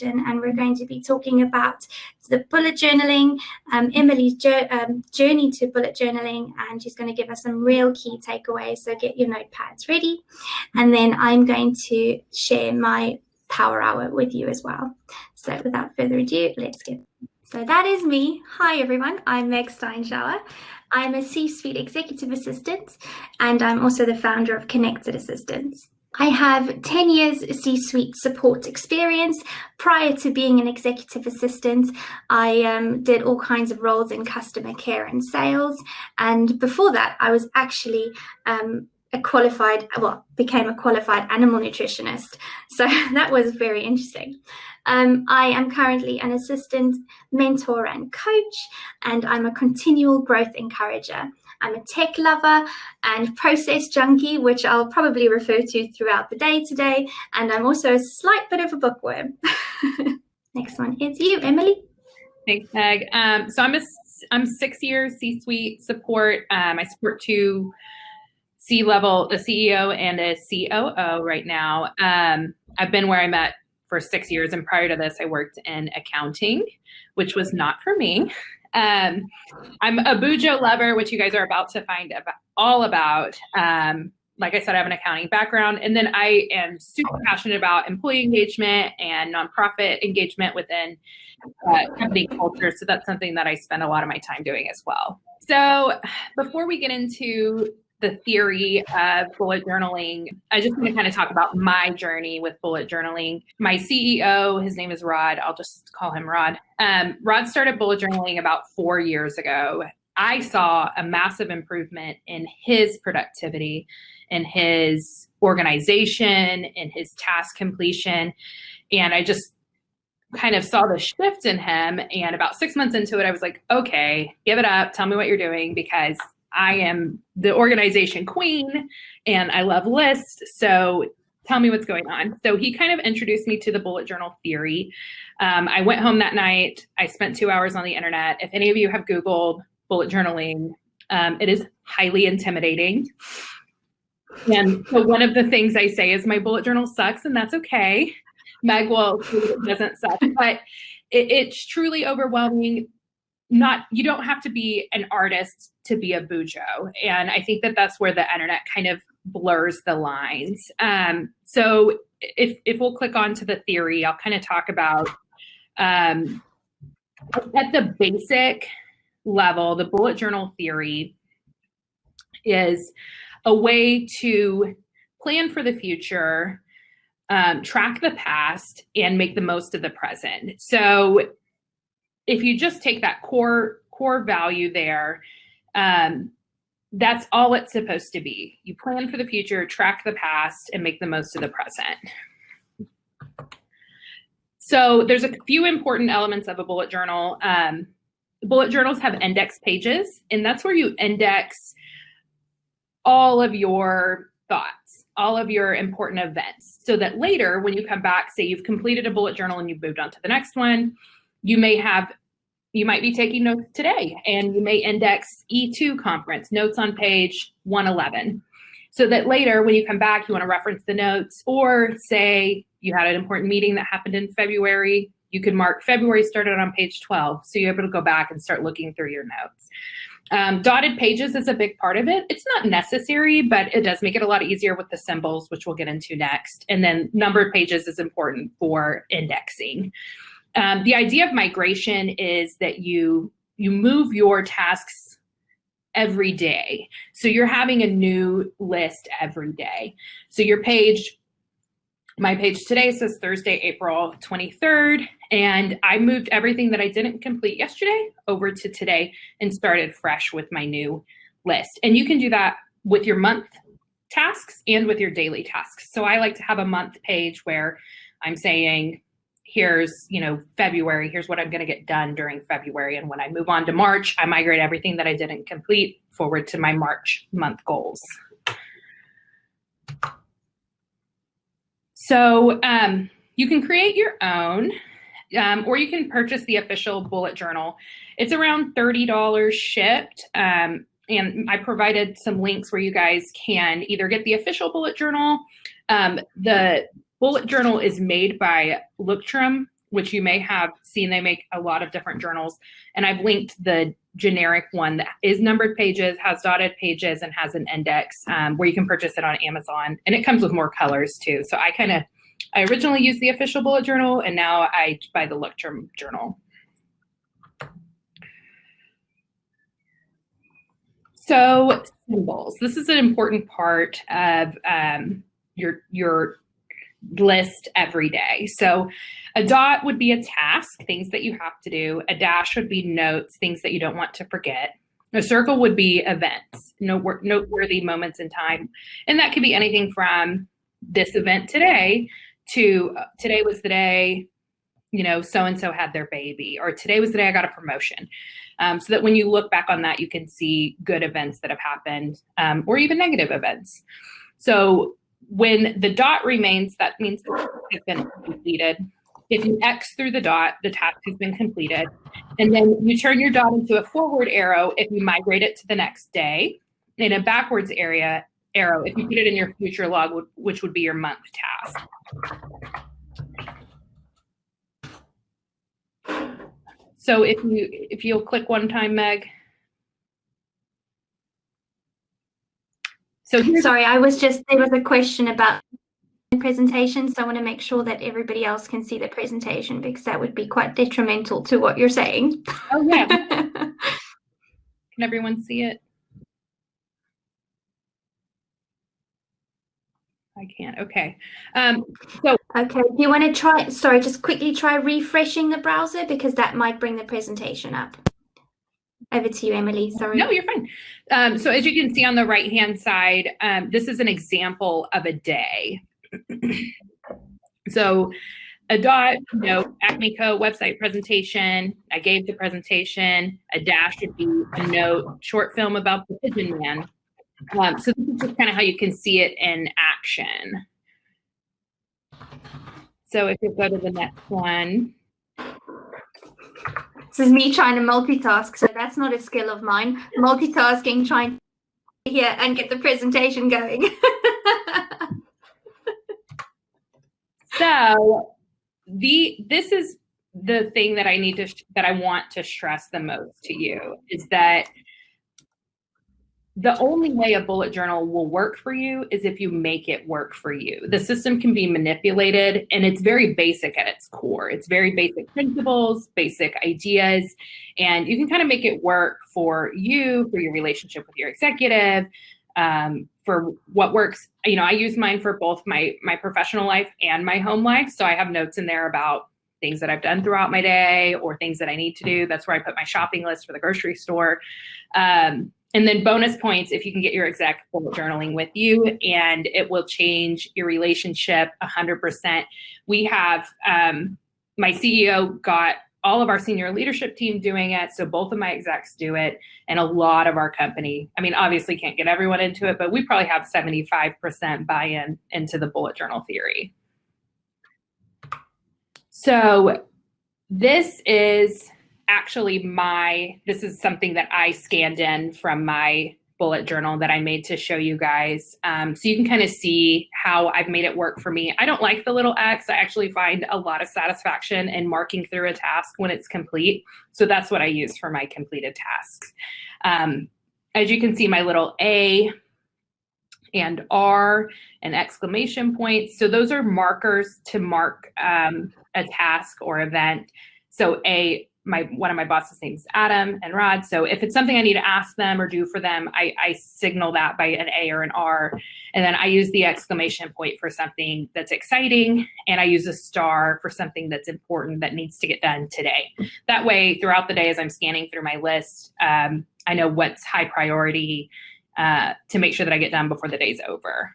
question, and we're going to be talking about the bullet journaling, Emily's journey to bullet journaling, and she's going to give us some real key takeaways. So get your notepads ready, and then I'm going to share my power hour with you as well. So without further ado, let's get. So that is me. Hi everyone, I'm Meg Steinschauer. I'm a C-suite executive assistant, and I'm also the founder of Connected Assistants. I have 10 years C-suite support experience. Prior to being an executive assistant, I did all kinds of roles in customer care and sales. And before that, I was actually became a qualified animal nutritionist. So that was very interesting. I am currently an assistant, mentor, and coach, and I'm a continual growth encourager. I'm a tech lover and process junkie, which I'll probably refer to throughout the day today. And I'm also a slight bit of a bookworm. Next one is you, Emily. Thanks, Meg. So I'm 6 years C-suite support. I support 2 C-level, a CEO and a COO right now. I've been where I'm at for 6 years, and prior to this, I worked in accounting, which was not for me. I'm a Bujo lover, which you guys are about to find all about. Like I said, I have an accounting background, and then I am super passionate about employee engagement and nonprofit engagement within company culture. So that's something that I spend a lot of my time doing as well. So before we get into the theory of bullet journaling, I just want to kind of talk about my journey with bullet journaling. My CEO, his name is Rod. I'll just call him Rod. Rod started bullet journaling about 4 years ago. I saw a massive improvement in his productivity, in his organization, in his task completion. And I just kind of saw the shift in him. And about 6 months into it, I was like, okay, give it up. Tell me what you're doing, because I am the organization queen and I love lists. So tell me what's going on. So he kind of introduced me to the bullet journal theory. I went home that night. I spent 2 hours on the internet. If any of you have Googled bullet journaling, it is highly intimidating. And so one of the things I say is my bullet journal sucks, and that's okay. Meg will it doesn't suck, but it's truly overwhelming. You don't have to be an artist to be a Bujo. And I think that that's where the internet kind of blurs the lines. So if we'll click on to the theory, I'll kind of talk about at the basic level, the bullet journal theory is a way to plan for the future, track the past, and make the most of the present. So if you just take that core value there, that's all it's supposed to be. You plan for the future, track the past, and make the most of the present. So there's a few important elements of a bullet journal. Bullet journals have index pages, and that's where you index all of your thoughts, all of your important events, so that later when you come back, say you've completed a bullet journal and you've moved on to the next one, you might be taking notes today, and you may index E2 conference, notes on page 111. So that later when you come back, you want to reference the notes, or say you had an important meeting that happened in February, you could mark February started on page 12. So you're able to go back and start looking through your notes. Dotted pages is a big part of it. It's not necessary, but it does make it a lot easier with the symbols, which we'll get into next. And then numbered pages is important for indexing. The idea of migration is that you move your tasks every day. So you're having a new list every day. So my page today says Thursday, April 23rd, and I moved everything that I didn't complete yesterday over to today and started fresh with my new list. And you can do that with your month tasks and with your daily tasks. So I like to have a month page where I'm saying, here's, February, here's what I'm going to get done during February. And when I move on to March, I migrate everything that I didn't complete forward to my March month goals. So you can create your own, or you can purchase the official bullet journal. It's around $30 shipped. And I provided some links where you guys can either get the official bullet journal. The bullet journal is made by Leuchtturm, which you may have seen. They make a lot of different journals, and I've linked the generic one that is numbered pages, has dotted pages, and has an index where you can purchase it on Amazon, and it comes with more colors too. So I originally used the official bullet journal, and now I buy the Lectrum journal. So symbols. This is an important part of your list every day. So a dot would be a task, things that you have to do. A dash would be notes, things that you don't want to forget. A circle would be events, noteworthy moments in time. And that could be anything from this event today to today was the day, so-and-so had their baby, or today was the day I got a promotion. So that when you look back on that, you can see good events that have happened, or even negative events. So when the dot remains, that means the task has been completed. If you X through the dot, the task has been completed. And then you turn your dot into a forward arrow if you migrate it to the next day, and a backwards arrow if you put it in your future log, which would be your month task. So if you'll click one time, Meg. So sorry, there was a question about the presentation, so I want to make sure that everybody else can see the presentation, because that would be quite detrimental to what you're saying. Oh yeah. Can everyone see it? I can't. Okay. Okay. Do you want to try? Sorry, just quickly try refreshing the browser, because that might bring the presentation up. Over to you, Emily. Sorry. No, you're fine. So as you can see on the right-hand side, this is an example of a day. So a dot, Acme Co. website presentation. I gave the presentation. A dash would be a note, short film about the Pigeon Man. So this is just kind of how you can see it in action. So if you go to the next one. This is me trying to multitask, so that's not a skill of mine. Multitasking, trying to hear and get the presentation going. So this is the thing that I want to stress the most to you, is that the only way a bullet journal will work for you is if you make it work for you. The system can be manipulated, and it's very basic at its core. It's very basic principles, basic ideas, and you can kind of make it work for you, for your relationship with your executive, for what works. I use mine for both my professional life and my home life. So I have notes in there about things that I've done throughout my day or things that I need to do. That's where I put my shopping list for the grocery store. And then bonus points if you can get your exec bullet journaling with you, and it will change your relationship 100%. We have, my CEO got all of our senior leadership team doing it. So both of my execs do it, and a lot of our company. Obviously can't get everyone into it, but we probably have 75% buy-in into the bullet journal theory. So this is actually this is something that I scanned in from my bullet journal that I made to show you guys. So you can kind of see how I've made it work for me. I don't like the little X. I actually find a lot of satisfaction in marking through a task when it's complete. So that's what I use for my completed tasks. As you can see, my little A and R and exclamation points. So those are markers to mark a task or event. So one of my bosses' names is Adam and Rod. So if it's something I need to ask them or do for them, I signal that by an A or an R. And then I use the exclamation point for something that's exciting. And I use a star for something that's important that needs to get done today. That way, throughout the day, as I'm scanning through my list, I know what's high priority to make sure that I get done before the day's over.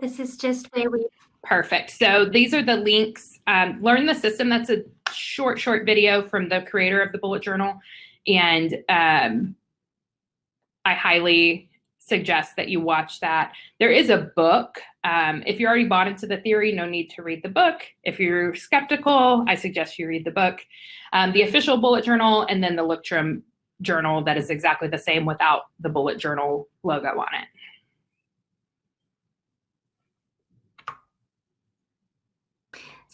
This is just where we... Perfect. So these are the links. Learn the System. That's a short video from the creator of the bullet journal. And I highly suggest that you watch that. There is a book. If you're already bought into the theory, no need to read the book. If you're skeptical, I suggest you read the book. The official bullet journal, and then the Lectrum journal that is exactly the same without the bullet journal logo on it.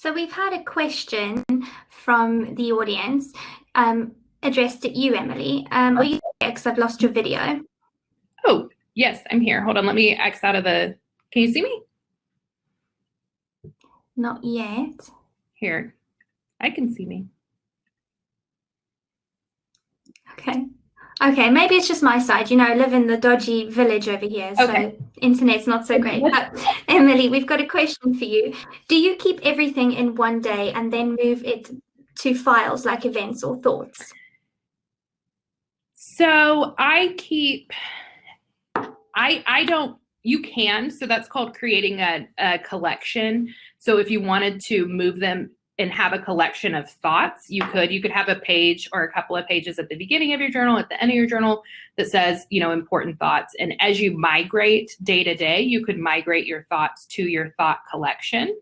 So we've had a question from the audience addressed at you, Emily. Are you there? Because I've lost your video. Oh, yes, I'm here. Hold on, let me X out of the, can you see me? Not yet. Here, I can see me. Okay, maybe it's just my side. You know, I live in the dodgy village over here, so internet's not so great. But Emily, we've got a question for you. Do you keep everything in one day and then move it to files like events or thoughts? So I don't, you can, so that's called creating a collection. So if you wanted to move them and have a collection of thoughts, you could have a page or a couple of pages at the beginning of your journal, at the end of your journal, that says, you know, important thoughts. And as you migrate day to day, you could migrate your thoughts to your thought collection.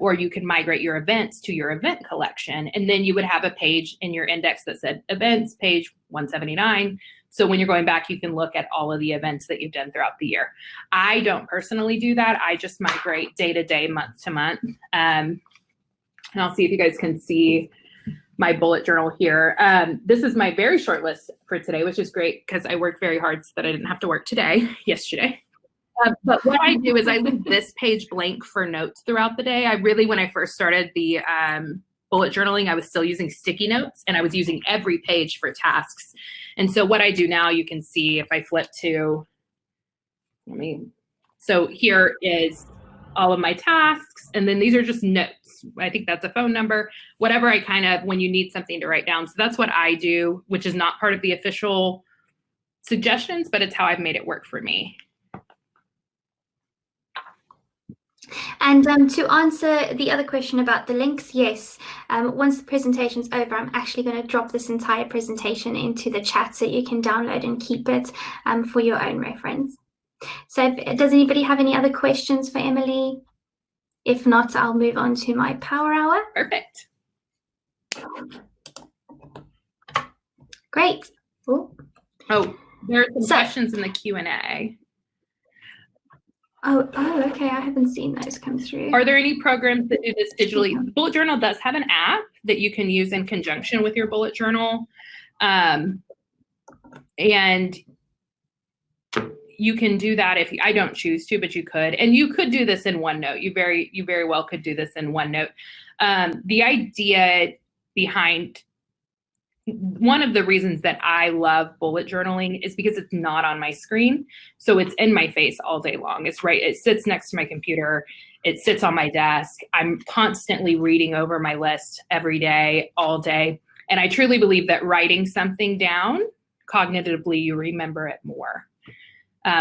Or you can migrate your events to your event collection. And then you would have a page in your index that said events, page 179. So when you're going back, you can look at all of the events that you've done throughout the year. I don't personally do that. I just migrate day to day, month to month. And I'll see if you guys can see my bullet journal here. This is my very short list for today, which is great because I worked very hard so that I didn't have to work yesterday. But what I do is I leave this page blank for notes throughout the day. When I first started the bullet journaling, I was still using sticky notes and I was using every page for tasks. And so what I do now, you can see if I flip to, so here is all of my tasks. And then these are just notes. I think that's a phone number, whatever I when you need something to write down. So that's what I do, which is not part of the official suggestions, but it's how I've made it work for me. And to answer the other question about the links, yes, once the presentation's over, I'm actually going to drop this entire presentation into the chat so you can download and keep it for your own reference. So does anybody have any other questions for Emily? If not, I'll move on to my power hour. Perfect. Great. Ooh. Oh, there are some questions in the Q&A. Oh, okay. I haven't seen those come through. Are there any programs that do this digitally? Bullet Journal does have an app that you can use in conjunction with your bullet journal. And you can do that if I don't choose to, but you could. And you could do this in OneNote. You very well could do this in OneNote. The idea behind one of the reasons that I love bullet journaling is because it's not on my screen. So it's in my face all day long. It sits next to my computer. It sits on my desk. I'm constantly reading over my list every day, all day. And I truly believe that writing something down, cognitively, you remember it more.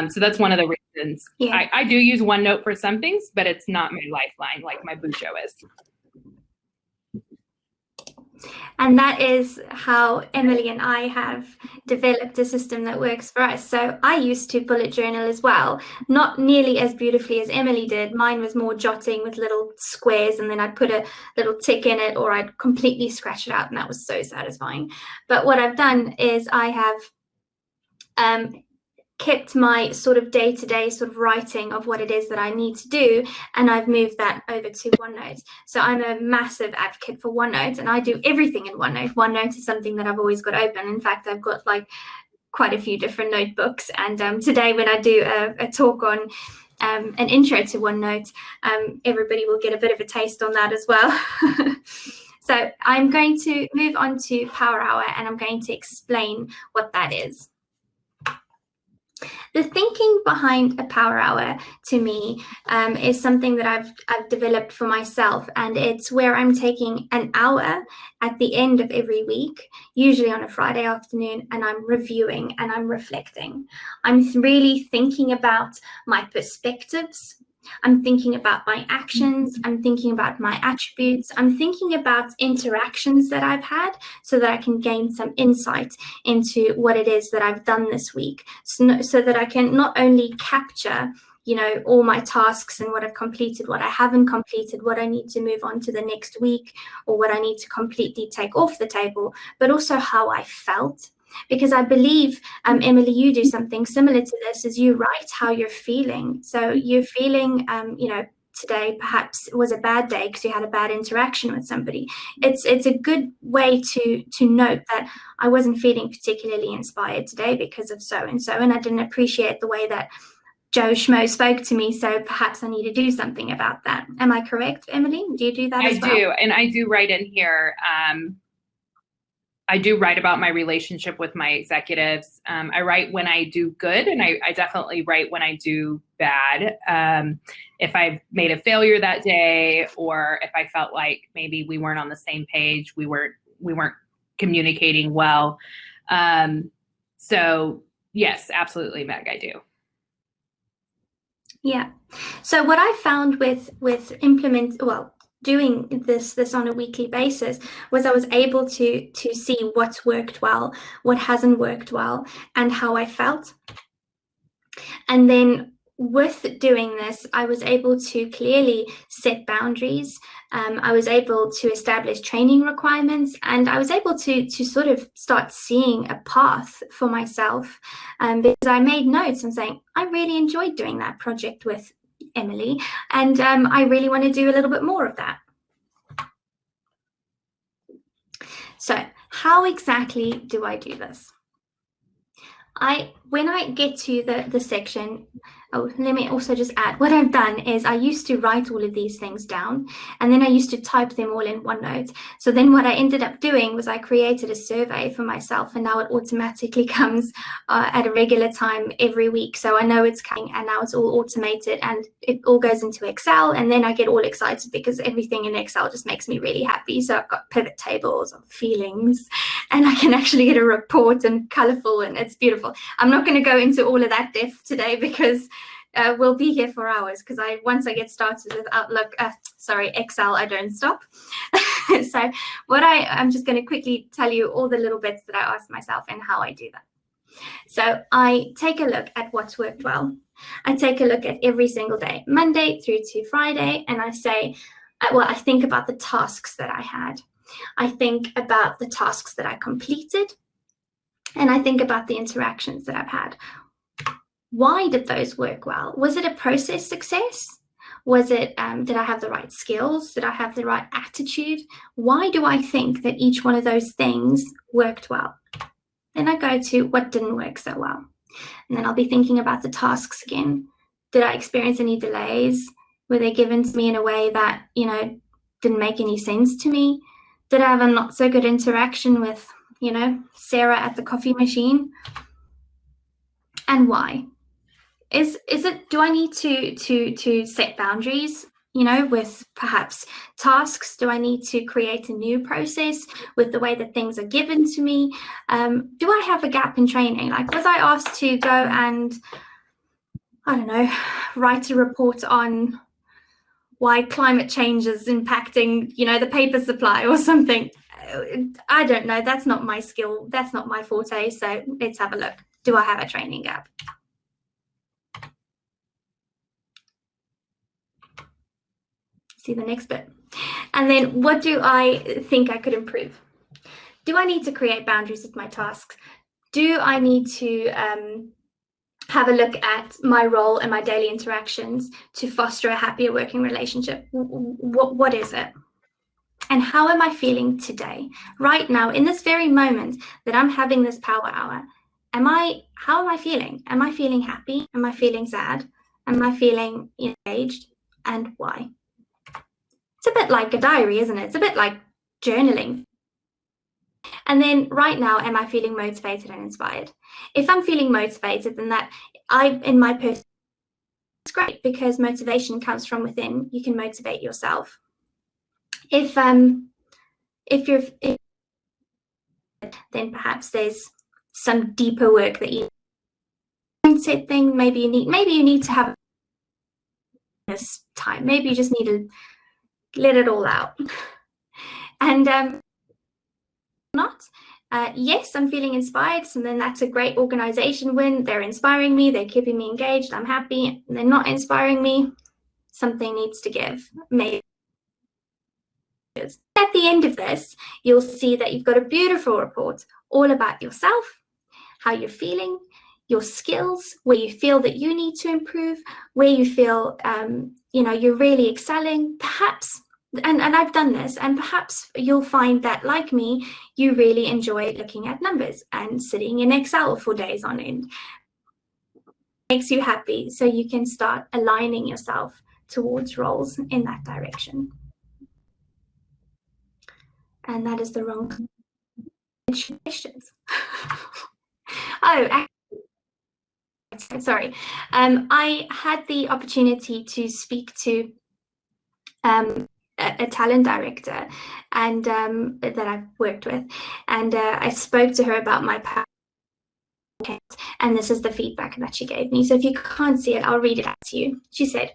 So that's one of the reasons. Yeah. I do use OneNote for some things, but it's not my lifeline like my Bujo is. And that is how Emily and I have developed a system that works for us. So I used to bullet journal as well, not nearly as beautifully as Emily did. Mine was more jotting with little squares, and then I'd put a little tick in it, or I'd completely scratch it out, and that was so satisfying. But what I've done is I have kept my sort of day-to-day sort of writing of what it is that I need to do, and I've moved that over to OneNote. So I'm a massive advocate for OneNote, and I do everything in OneNote. OneNote is something that I've always got open. In fact, I've got like quite a few different notebooks, and today when I do a talk on an intro to OneNote, everybody will get a bit of a taste on that as well. So I'm going to move on to Power Hour, and I'm going to explain what that is. The thinking behind a power hour to me is something that I've developed for myself, and it's where I'm taking an hour at the end of every week, usually on a Friday afternoon, and I'm reviewing and I'm reflecting. I'm really thinking about my perspectives. I'm thinking about my actions. I'm thinking about my attributes. I'm thinking about interactions that I've had so that I can gain some insight into what it is that I've done this week, so that I can not only capture, all my tasks and what I've completed, what I haven't completed, what I need to move on to the next week, or what I need to completely take off the table, but also how I felt. Because I believe, Emily, you do something similar to this, is you write how you're feeling. So you're feeling, today perhaps was a bad day because you had a bad interaction with somebody. It's a good way to note that I wasn't feeling particularly inspired today because of so and so, and I didn't appreciate the way that Joe Schmo spoke to me, so perhaps I need to do something about that. Am I correct, Emily? Do you do that as well? I do, and I do write in here. I do write about my relationship with my executives. I write when I do good, and I definitely write when I do bad. If I've made a failure that day, or if I felt like maybe we weren't on the same page, we weren't communicating well. So yes, absolutely, Meg, I do. Yeah. So what I found with doing this on a weekly basis was I was able to see what's worked well, what hasn't worked well, and how I felt. And then with doing this, I was able to clearly set boundaries. I was able to establish training requirements, and I was able to sort of start seeing a path for myself, because I made notes and saying, I really enjoyed doing that project with Emily, and I really want to do a little bit more of that. So how exactly do I do this? When I get to the section, let me also just add, what I've done is I used to write all of these things down, and then I used to type them all in OneNote. So then what I ended up doing was I created a survey for myself, and now it automatically comes at a regular time every week. So I know it's coming, and now it's all automated, and it all goes into Excel, and then I get all excited because everything in Excel just makes me really happy. So I've got pivot tables of feelings, and I can actually get a report and colorful, and it's beautiful. I'm not going to go into all of that depth today because we'll be here for hours, because once I get started with Excel, I don't stop. So I'm just going to quickly tell you all the little bits that I asked myself and how I do that. So I take a look at what's worked well. I take a look at every single day, Monday through to Friday, and I say, I think about the tasks that I had. I think about the tasks that I completed, and I think about the interactions that I've had. Why did those work well? Was it a process success? Was it, did I have the right skills? Did I have the right attitude? Why do I think that each one of those things worked well? Then I go to what didn't work so well. And then I'll be thinking about the tasks again. Did I experience any delays? Were they given to me in a way that, didn't make any sense to me? Did I have a not so good interaction with, Sarah at the coffee machine? And why? Do I need to set boundaries, with perhaps tasks? Do I need to create a new process with the way that things are given to me? Do I have a gap in training? Like, was I asked to go and, I don't know, write a report on why climate change is impacting, the paper supply or something? I don't know. That's not my skill. That's not my forte. So let's have a look. Do I have a training gap? See the next bit. And then what do I think I could improve? Do I need to create boundaries with my tasks? Do I need to have a look at my role and my daily interactions to foster a happier working relationship? What is it? And how am I feeling today? Right now, in this very moment that I'm having this power hour, how am I feeling? Am I feeling happy? Am I feeling sad? Am I feeling engaged? And why? It's a bit like a diary, isn't it? It's a bit like journaling. And then right now, am I feeling motivated and inspired? If I'm feeling motivated, then it's great, because motivation comes from within. You can motivate yourself. If then perhaps there's some deeper work that you mindset thing. Maybe you need to have this time. Maybe you just need to let it all out. And yes, I'm feeling inspired, so then that's a great organization win. They're inspiring me, they're keeping me engaged, I'm happy. They're not inspiring me, something needs to give. Maybe at the end of this, you'll see that you've got a beautiful report all about yourself, how you're feeling. your skills, where you feel that you need to improve, where you feel, you're really excelling, perhaps. And I've done this, and perhaps you'll find that, like me, you really enjoy looking at numbers and sitting in Excel for days on end. Makes you happy, so you can start aligning yourself towards roles in that direction. And that is the wrong questions. Oh, sorry. I had the opportunity to speak to a talent director and that I've worked with, and I spoke to her about my content, and this is the feedback that she gave me. So if you can't see it, I'll read it out to you. She said,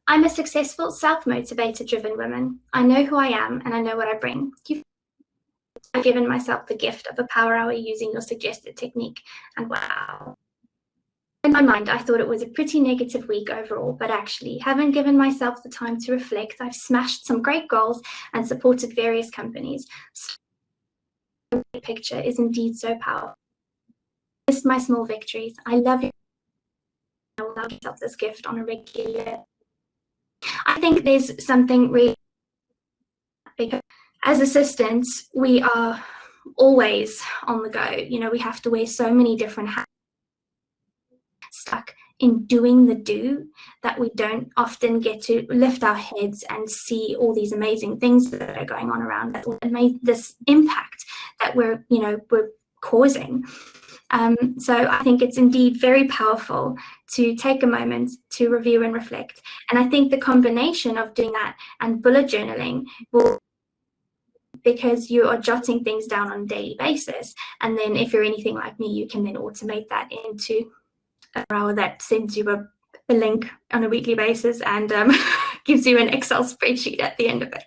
"I'm a successful, self-motivated, driven woman. I know who I am and I know what I bring. I've given myself the gift of a power hour using your suggested technique, and wow. In my mind, I thought it was a pretty negative week overall, but actually, having given myself the time to reflect, I've smashed some great goals and supported various companies. The picture is indeed so powerful. Just my small victories. I love you. I will allow myself this gift on a regular." I think there's something really, because as assistants, we are always on the go. We have to wear so many different hats, stuck in doing the do, that we don't often get to lift our heads and see all these amazing things that are going on around us and made this impact that we're causing. So I think it's indeed very powerful to take a moment to review and reflect. And I think the combination of doing that and bullet journaling will, because you are jotting things down on a daily basis. And then if you're anything like me, you can then automate that into a hour that sends you a link on a weekly basis and gives you an Excel spreadsheet at the end of it.